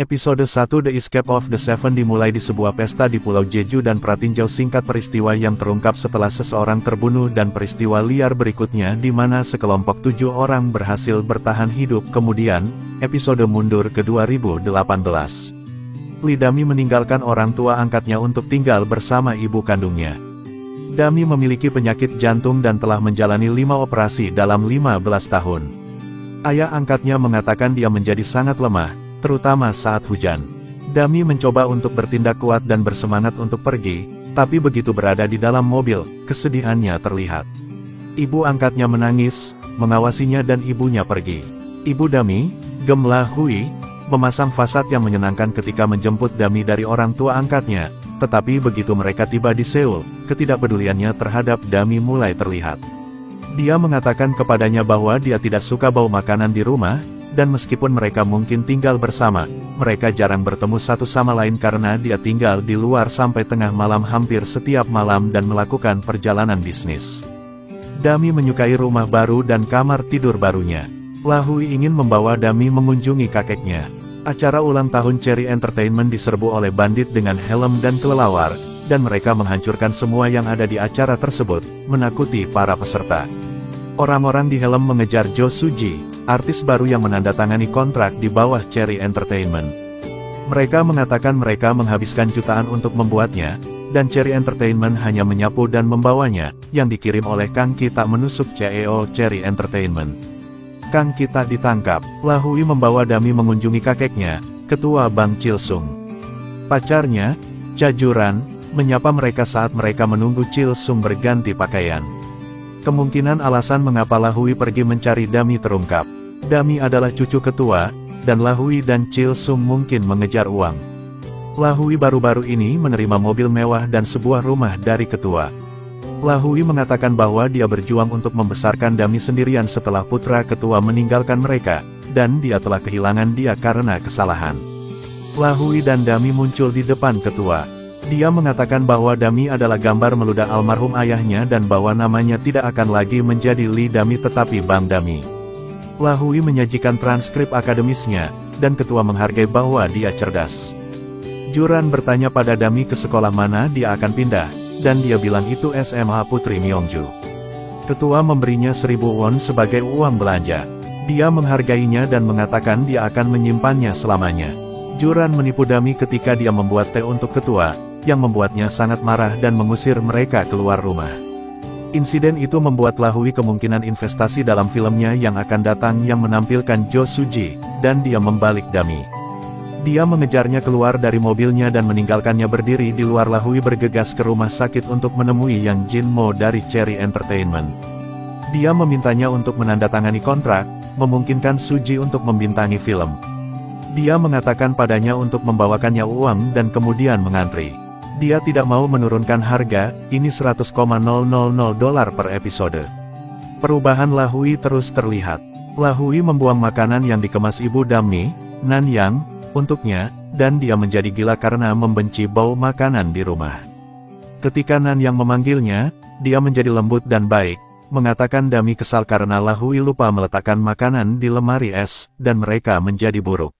Episode 1 The Escape of the Seven dimulai di sebuah pesta di Pulau Jeju dan pratinjau singkat peristiwa yang terungkap setelah seseorang terbunuh dan peristiwa liar berikutnya di mana sekelompok 7 orang berhasil bertahan hidup. Kemudian, episode mundur ke 2018. Lee Dami meninggalkan orang tua angkatnya untuk tinggal bersama ibu kandungnya. Dami memiliki penyakit jantung dan telah menjalani 5 operasi dalam 15 tahun. Ayah angkatnya mengatakan dia menjadi sangat lemah, terutama saat hujan. Dami mencoba untuk bertindak kuat dan bersemangat untuk pergi, tapi begitu berada di dalam mobil, kesedihannya terlihat. Ibu angkatnya menangis, mengawasinya dan ibunya pergi. Ibu Dami, Gemla Hui, memasang fasad yang menyenangkan ketika menjemput Dami dari orang tua angkatnya, tetapi begitu mereka tiba di Seoul, ketidakpeduliannya terhadap Dami mulai terlihat. Dia mengatakan kepadanya bahwa dia tidak suka bau makanan di rumah, dan meskipun mereka mungkin tinggal bersama, mereka jarang bertemu satu sama lain karena dia tinggal di luar sampai tengah malam hampir setiap malam dan melakukan perjalanan bisnis. Dami menyukai rumah baru dan kamar tidur barunya. Hui ingin membawa Dami mengunjungi kakeknya. Acara ulang tahun Cherry Entertainment diserbu oleh bandit dengan helm dan kelelawar, dan mereka menghancurkan semua yang ada di acara tersebut, menakuti para peserta. Orang-orang di helm mengejar Jo Suji, artis baru yang menandatangani kontrak di bawah Cherry Entertainment. Mereka mengatakan mereka menghabiskan jutaan untuk membuatnya, dan Cherry Entertainment hanya menyapu dan membawanya, yang dikirim oleh Kang Kita menusuk CEO Cherry Entertainment. Kang Kita ditangkap. Hui membawa Dami mengunjungi kakeknya, Ketua Bank Chilsung. Pacarnya, Cha Juran, menyapa mereka saat mereka menunggu Chilsung berganti pakaian. Kemungkinan alasan mengapa Hui pergi mencari Dami terungkap. Dami adalah cucu ketua, dan Hui dan Chilsung mungkin mengejar uang. Hui baru-baru ini menerima mobil mewah dan sebuah rumah dari ketua. Hui mengatakan bahwa dia berjuang untuk membesarkan Dami sendirian setelah putra ketua meninggalkan mereka, dan dia telah kehilangan dia karena kesalahan. Hui dan Dami muncul di depan ketua. Dia mengatakan bahwa Dami adalah gambar meludah almarhum ayahnya dan bahwa namanya tidak akan lagi menjadi Lee Dami tetapi Bang Dami. Hui menyajikan transkrip akademisnya, dan ketua menghargai bahwa dia cerdas. Juran bertanya pada Dami ke sekolah mana dia akan pindah, dan dia bilang itu SMA Putri Myeongju. Ketua memberinya 1.000 won sebagai uang belanja. Dia menghargainya dan mengatakan dia akan menyimpannya selamanya. Juran menipu Dami ketika dia membuat teh untuk ketua, yang membuatnya sangat marah dan mengusir mereka keluar rumah. Insiden itu membuat Hui kemungkinan investasi dalam filmnya yang akan datang yang menampilkan Jo Suji, dan dia membalik Dami. Dia mengejarnya keluar dari mobilnya dan meninggalkannya berdiri di luar. Hui bergegas ke rumah sakit untuk menemui Yang Jin Mo dari Cherry Entertainment. Dia memintanya untuk menandatangani kontrak, memungkinkan Suji untuk membintangi film. Dia mengatakan padanya untuk membawakannya uang dan kemudian mengantri. Dia tidak mau menurunkan harga, ini $100,000 per episode. Perubahan Hui terus terlihat. Hui membuang makanan yang dikemas ibu Dami, Nanyang, untuknya, dan dia menjadi gila karena membenci bau makanan di rumah. Ketika Nanyang memanggilnya, dia menjadi lembut dan baik, mengatakan Dami kesal karena Hui lupa meletakkan makanan di lemari es, dan mereka menjadi buruk.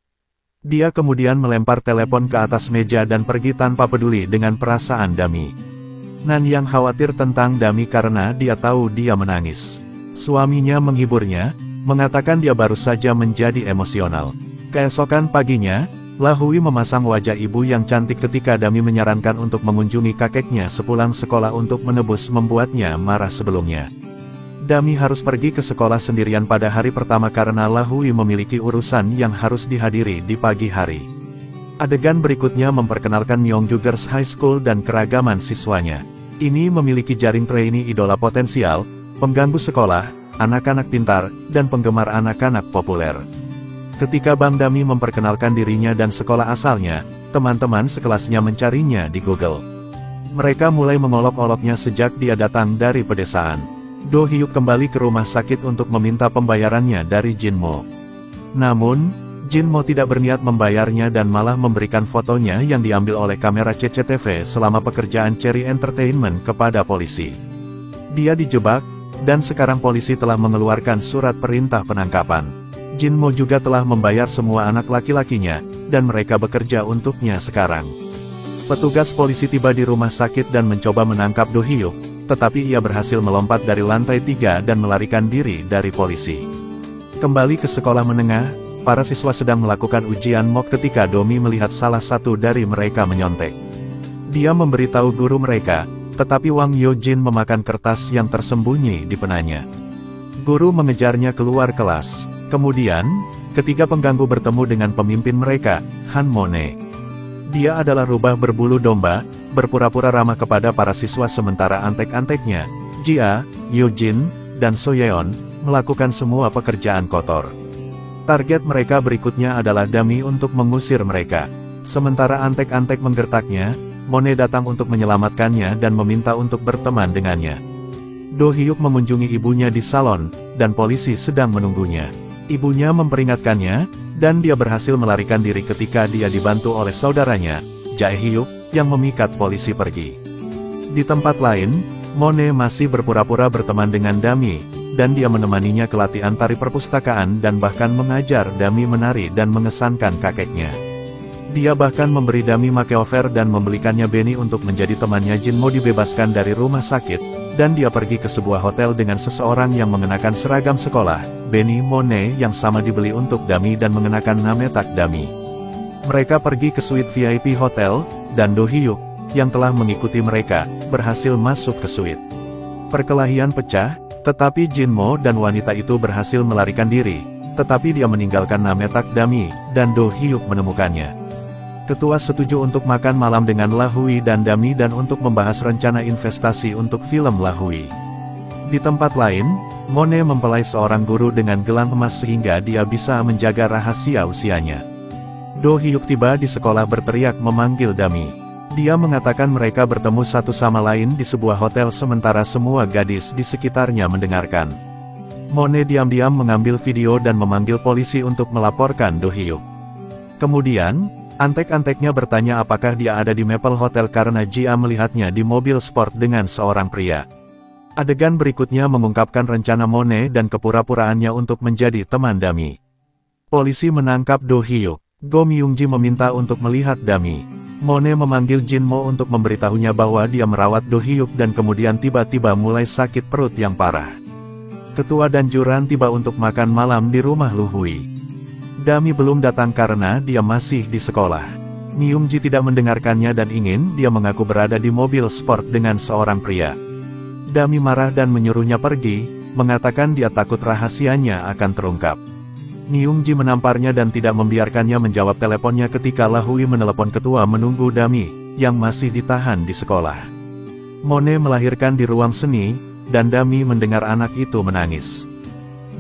Dia kemudian melempar telepon ke atas meja dan pergi tanpa peduli dengan perasaan Dami. Nanyang khawatir tentang Dami karena dia tahu dia menangis. Suaminya menghiburnya, mengatakan dia baru saja menjadi emosional. Keesokan paginya, Hui memasang wajah ibu yang cantik ketika Dami menyarankan untuk mengunjungi kakeknya sepulang sekolah untuk menebus membuatnya marah sebelumnya. Dami harus pergi ke sekolah sendirian pada hari pertama karena Hui memiliki urusan yang harus dihadiri di pagi hari. Adegan berikutnya memperkenalkan Myeongju Girls High School dan keragaman siswanya. Ini memiliki jaring trainee idola potensial, pengganggu sekolah, anak-anak pintar, dan penggemar anak-anak populer. Ketika Bang Dami memperkenalkan dirinya dan sekolah asalnya, teman-teman sekelasnya mencarinya di Google. Mereka mulai mengolok-oloknya sejak dia datang dari pedesaan. Do Hyuk kembali ke rumah sakit untuk meminta pembayarannya dari Jin Mo. Namun, Jin Mo tidak berniat membayarnya dan malah memberikan fotonya yang diambil oleh kamera CCTV selama pekerjaan Cherry Entertainment kepada polisi. Dia dijebak, dan sekarang polisi telah mengeluarkan surat perintah penangkapan. Jin Mo juga telah membayar semua anak laki-lakinya, dan mereka bekerja untuknya sekarang. Petugas polisi tiba di rumah sakit dan mencoba menangkap Do Hyuk, tetapi ia berhasil melompat dari lantai 3 dan melarikan diri dari polisi. Kembali ke sekolah menengah, para siswa sedang melakukan ujian mock ketika Domi melihat salah satu dari mereka menyontek. Dia memberitahu guru mereka, tetapi Wang Yojin memakan kertas yang tersembunyi di penanya. Guru mengejarnya keluar kelas. Kemudian, ketiga pengganggu bertemu dengan pemimpin mereka, Han Mone. Dia adalah rubah berbulu domba, berpura-pura ramah kepada para siswa sementara antek-anteknya, Jia, Yojin, dan Soyeon, melakukan semua pekerjaan kotor. Target mereka berikutnya adalah Dami untuk mengusir mereka. Sementara antek-antek menggertaknya, Mone datang untuk menyelamatkannya dan meminta untuk berteman dengannya. Do Hyuk mengunjungi ibunya di salon, dan polisi sedang menunggunya. Ibunya memperingatkannya, dan dia berhasil melarikan diri ketika dia dibantu oleh saudaranya, Jae Hyuk, yang memikat polisi pergi. Di tempat lain, Mone masih berpura-pura berteman dengan Dami, dan dia menemaninya ke latihan tari perpustakaan dan bahkan mengajar Dami menari dan mengesankan kakeknya. Dia bahkan memberi Dami makeover dan membelikannya Benny untuk menjadi temannya Jinmo dibebaskan dari rumah sakit, dan dia pergi ke sebuah hotel dengan seseorang yang mengenakan seragam sekolah, Benny Mone yang sama dibeli untuk Dami dan mengenakan nametak Dami. Mereka pergi ke suite VIP hotel, dan Do Hyuk, yang telah mengikuti mereka, berhasil masuk ke suite. Perkelahian pecah, tetapi Jinmo dan wanita itu berhasil melarikan diri, tetapi dia meninggalkan nametak Dami, dan Do Hyuk menemukannya. Ketua setuju untuk makan malam dengan Lahui dan Dami dan untuk membahas rencana investasi untuk film Lahui. Di tempat lain, Mone mempelai seorang guru dengan gelang emas sehingga dia bisa menjaga rahasia usianya. Do Hyuk tiba di sekolah berteriak memanggil Dami. Dia mengatakan mereka bertemu satu sama lain di sebuah hotel sementara semua gadis di sekitarnya mendengarkan. Mone diam-diam mengambil video dan memanggil polisi untuk melaporkan Do Hyuk. Kemudian, antek-anteknya bertanya apakah dia ada di Maple Hotel karena Jia melihatnya di mobil sport dengan seorang pria. Adegan berikutnya mengungkapkan rencana Mone dan kepura-puraannya untuk menjadi teman Dami. Polisi menangkap Do Hyuk. Go Myung-ji meminta untuk melihat Dami. Mone memanggil Jinmo untuk memberitahunya bahwa dia merawat Do Hyuk dan kemudian tiba-tiba mulai sakit perut yang parah. Ketua dan Juran tiba untuk makan malam di rumah Luhui. Dami belum datang karena dia masih di sekolah. Myung-ji tidak mendengarkannya dan ingin dia mengaku berada di mobil sport dengan seorang pria. Dami marah dan menyuruhnya pergi, mengatakan dia takut rahasianya akan terungkap. Myung-ji menamparnya dan tidak membiarkannya menjawab teleponnya ketika Lahui menelepon ketua menunggu Dami, yang masih ditahan di sekolah. Mone melahirkan di ruang seni, dan Dami mendengar anak itu menangis.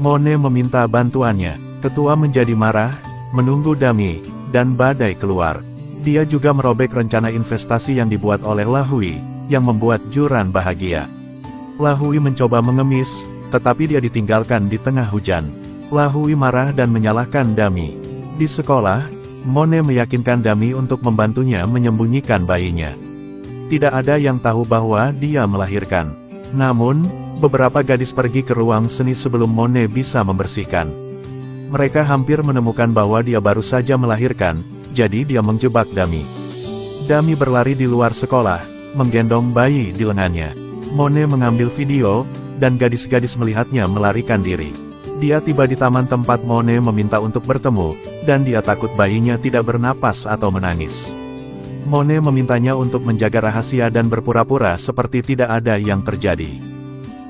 Mone meminta bantuannya. Ketua menjadi marah, menunggu Dami, dan badai keluar. Dia juga merobek rencana investasi yang dibuat oleh Lahui, yang membuat Juran bahagia. Lahui mencoba mengemis, tetapi dia ditinggalkan di tengah hujan. Lahui marah dan menyalahkan Dami. Di sekolah, Mone meyakinkan Dami untuk membantunya menyembunyikan bayinya. Tidak ada yang tahu bahwa dia melahirkan. Namun, beberapa gadis pergi ke ruang seni sebelum Mone bisa membersihkan. Mereka hampir menemukan bahwa dia baru saja melahirkan, jadi dia menjebak Dami. Dami berlari di luar sekolah, menggendong bayi di lengannya. Mone mengambil video, dan gadis-gadis melihatnya melarikan diri. Dia tiba di taman tempat Mone meminta untuk bertemu, dan dia takut bayinya tidak bernapas atau menangis. Mone memintanya untuk menjaga rahasia dan berpura-pura seperti tidak ada yang terjadi.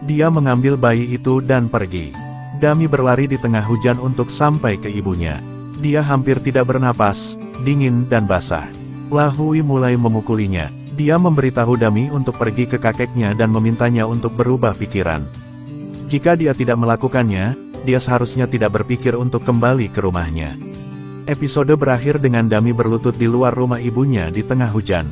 Dia mengambil bayi itu dan pergi. Dami berlari di tengah hujan untuk sampai ke ibunya. Dia hampir tidak bernapas, dingin dan basah. Lahui mulai memukulinya. Dia memberitahu Dami untuk pergi ke kakeknya dan memintanya untuk berubah pikiran. Jika dia tidak melakukannya, dia seharusnya tidak berpikir untuk kembali ke rumahnya. Episode berakhir dengan Dami berlutut di luar rumah ibunya di tengah hujan.